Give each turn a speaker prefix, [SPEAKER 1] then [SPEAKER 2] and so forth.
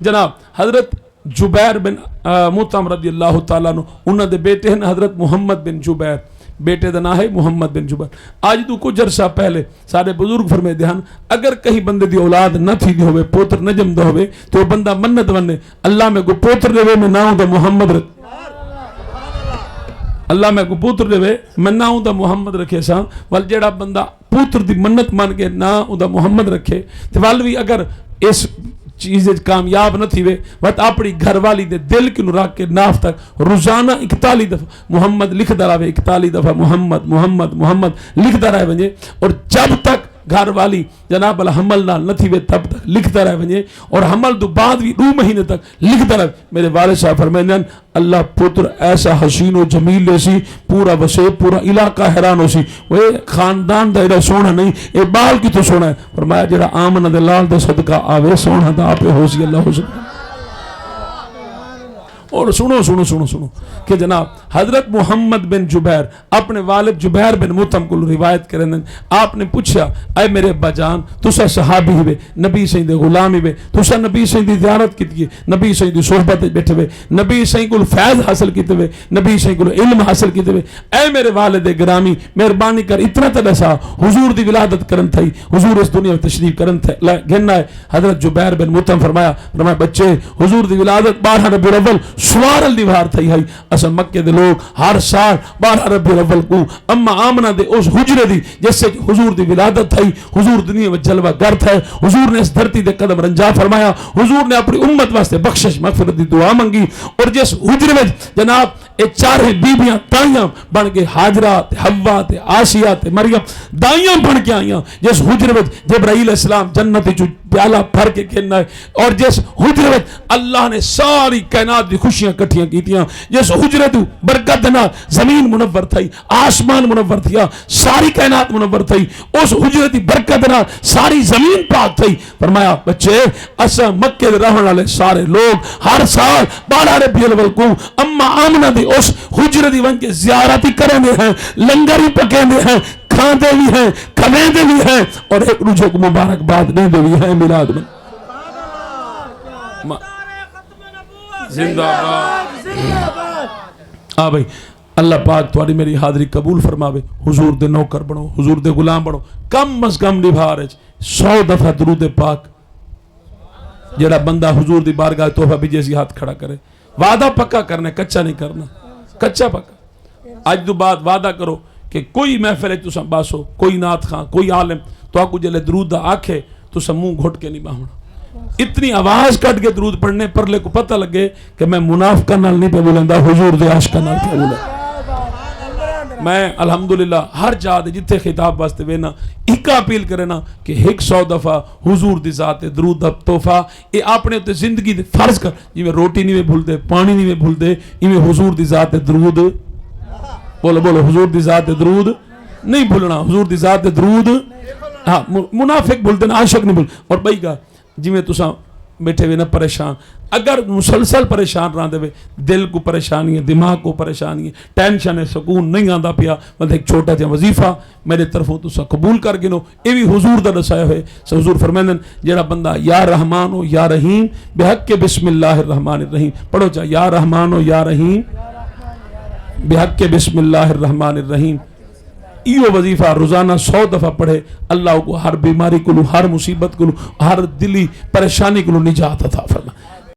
[SPEAKER 1] جناب حضرت جبیر بن مطعم رضی اللہ تعالیٰ عنہ انہوں دے بیٹے ہیں حضرت محمد بن جبیر، بیٹے دا نام ہے محمد بن جبیر. آج تو کچھ عرصہ پہلے سارے بزرگ فرمائے دہن اگر کہیں بندے دی اولاد نہ تھی دی ہوئے، پوتر نہ جم دا ہوئے، تو وہ بندہ منت بننے اللہ میں کو پوتر دے میں ناؤں دا محمد رکھ، اللہ میں کو پوتر دے میں ناؤں دا محمد رکھے ساں. وال جیڑا بندہ پوتر دی منت مان کے ناؤں دا محمد رکھے تو والوی اگر اس چیزیں کامیاب نہ تھی وقت اپنی گھر والی دے دل کی نراک کے ناف تک روزانہ 41 دفعہ محمد لکھ دا رہے، 41 دفعہ محمد محمد محمد لکھ دا رہے ونجے، اور جب تک گھر والی جناب الحمل نہ نہ تھی تب تک لکھتا رہے ونجے، اور حمل تو بعد بھی 2 مہینے تک لکھتا رہے. میرے والد صاحب فرمائیں اللہ پتر ایسا حسین و جمیل لے سی پورا وسے پورا علاقہ حیران ہو سی، وہ خاندان دا ایڈا سونا نہیں، اے بال کی تو سونا ہے. فرمایا جڑا آمن دے لال دے صدقہ آوے سونا دا آپ ہو سی اللہ ہو سکتا. اور سنو سنو سنو سنو کہ جناب حضرت محمد بن جبیر اپنے والد جبیر بن مطعم کو روایت کریں، آپ نے پوچھا اے میرے ابا جان تسا صحابی ہوئے، نبی سائیں دے غلام ہوئے، تسا نبی سائیں دی زیارت کیتی، نبی سائیں دی صحبت بیٹھے ہوئے، نبی سائیں کو فیض حاصل کیتے ہوئے، نبی سائیں کو علم حاصل کیتے ہوئے، اے میرے والد گرامی مہربانی کر اتنا تلسا حضور دی ولادت کرن تھئی، حضور اس دنیا میں تشریف کرن تھے گھننا ہے. حضرت جبیر بن مطعم فرمایا بچے حضور دی ولادت 12 ربیع الاول سوار الدیوار تھی ہے. اسا مکہ دے لوگ ہر سال 12 ربیع الاول کو اما آمنہ دے اس حجرے دی جس سے حضور دی ولادت تھی، حضور دنیا میں جلوہ گر تھا، حضور نے اس دھرتی دے قدم رنجا فرمایا، حضور نے اپنی امت واسطے بخشش مغفرت دی دعا منگی. اور جس حجرے میں جناب اے 4 بیبیاں دائیاں بن کے حاجرہ تے حوا تے آسیہ تے مریم دائیاں بن کے آئیاں، جس حجرے میں جبرائیل السلام جنت جو پیالہ بھر کے کھیلنا ہے، اور جس حجرے میں اللہ نے ساری کائنات دی خوشیاں کٹھیاں کیتیاں، جس حجرے تو برکت نہ زمین منور تھی، آسمان منور تھیا، ساری کائنات منور تھی، اس حجرے دی برکت نہ ساری زمین پاک تھی. فرمایا بچے اسا مکے دے رہن والے سارے لوگ ہر سال 12 ربیع الاول کو اما آمنہ دی اس حجرے دی ون کے زیارت ہی کریں ہیں، لنگر ہی پکیں ہیں، کھاندے بھی ہیں، کھلیندے بھی ہیں، اور ایک دوسرے کو مبارکباد دیندے بھی ہیں. میلاد میں زندہ بھائی اللہ پاک تمہاری میری حاضری قبول فرماوے. حضور دے نوکر بنو، حضور دے غلام بنو. کم از کم نبھا رہے 100 دفعہ درود پاک جڑا بندہ حضور دی بارگاہ تحفہ بھی جیسی ہاتھ کھڑا کرے. وعدہ پکا کرنا ہے، کچا نہیں کرنا، کچا پکا. آج تو بعد وعدہ کرو کہ کوئی محفل ہے تو سم باسو، کوئی نعت خان، کوئی عالم تو آکو جلے درود دا آکھے تو سم منہ گھٹ کے نہیں باہنا. اتنی آواز کٹ کے درود پڑھنے پر لے کو پتہ لگے کہ میں منافقہ نال نہیں پہ بولندہ، حضور دے عاشقہ نال پہ بولندہ. میں الحمدللہ ہر جا دے جتے خطاب واسطے وینا ایک اپیل کرے نا کہ 100 دفعہ حضور دی ذات درود دا تحفہ اے اپنے تے زندگی دے فرض کر. جی میں روٹی نہیں میں بھول دے، پانی نہیں میں بھول دے، میں حضور دی ذات درود بولو بولو حضور دی ذات درود نہیں بھولنا، حضور دی ذات درود. ہاں منافق بھولتے نا، عاشق نہیں بھول. اور بھائی گا جی میں تساں بیٹھے ہوئے نا پریشان، اگر مسلسل پریشان رہا دے دل کو پریشانی ہے، دماغ کو پریشانی ہے، ٹینشن ہے، سکون نہیں آندا پیا، مطلب ایک چھوٹا جا وظیفہ میرے طرفوں تساں قبول کر گنو. یہ بھی حضور دا دسایا ہوئے. حضور فرمائیں جڑا بندہ یا رحمان ہو یا رحیم بحق کے بسم اللہ الرحمن الرحیم پڑھو چاہ یا رحمان ہو یا رحیم بحق کے بسم اللہ الرحمن الرحیم، یہ وظیفہ روزانہ 100 دفعہ پڑھے، اللہ کو ہر بیماری کو، ہر مصیبت کو، ہر دلی پریشانی کو نجات عطا فرمائے.